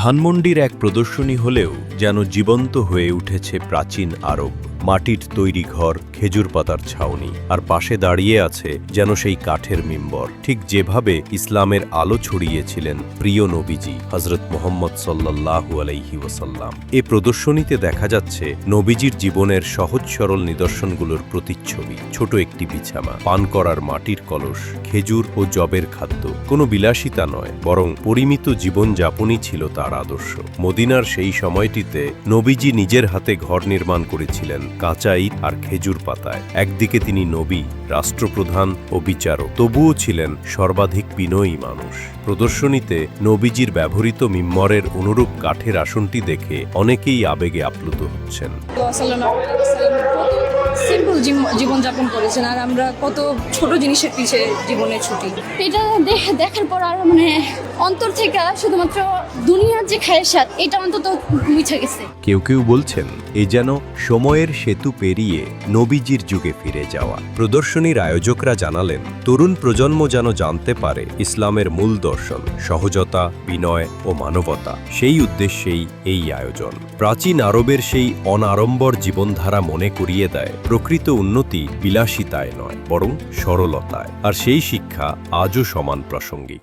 ধানমন্ডির এক প্রদর্শনী হলেও যেন জীবন্ত হয়ে উঠেছে প্রাচীন আরব। মাটির তৈরি ঘর, খেজুর পাতার ছাউনি, আর পাশে দাঁড়িয়ে আছে যেন সেই কাঠের মিম্বর, ঠিক যেভাবে ইসলামের আলো ছড়িয়েছিলেন প্রিয় নবীজি হজরত মুহাম্মদ সাল্লাল্লাহু আলাইহি ওয়াসাল্লাম। এ প্রদর্শনীতে দেখা যাচ্ছে নবীজির জীবনের সহজ সরল নিদর্শনগুলোর প্রতিচ্ছবি। ছোট একটি বিছানা, পান করার মাটির কলস, খেজুর ও জবের খাদ্য। কোনো বিলাসিতা নয়, বরং পরিমিত জীবনযাপনই ছিল তার আদর্শ। মদিনার সেই সময়টিতে নবীজি নিজের হাতে ঘর নির্মাণ করেছিলেন কাঁচা ইট আর খেজুর পাতায়। একদিকে তিনি নবী, রাষ্ট্রপ্রধান ও বিচারক, তবুও ছিলেন সর্বাধিক বিনয়ী মানুষ। প্রদর্শনীতে নবীজির ব্যবহৃত মিম্বরের অনুরূপ কাঠের আসনটি দেখে অনেকেই আবেগে আপ্লুত হচ্ছেন। সিম্পল জীবনযাপন করেছেন, আর আমরা কত ছোট জিনিসের পিছে জীবনে ছুটি। এটা দেখার পর আর অন্তর থেকে শুধুমাত্র দুনিয়ার যে খায়েশাত এটা অন্তত মুছে গেছে। কেউ কেউ বলছেন এ যেন সময়ের সেতু পেরিয়ে নবীজির যুগে ফিরে যাওয়া। প্রদর্শনীর আয়োজকরা জানালেন, তরুণ প্রজন্ম যেন জানতে পারে ইসলামের মূল দর্শন, সহজতা, বিনয় ও মানবতা। সেই উদ্দেশ্যেই এই আয়োজন। প্রাচীন আরবের সেই অনাড়ম্বর জীবনধারা মনে করিয়ে দেয় প্রকৃত উন্নতি বিলাসিতায় নয়, বরং সরলতায়। আর সেই শিক্ষা আজও সমান প্রাসঙ্গিক।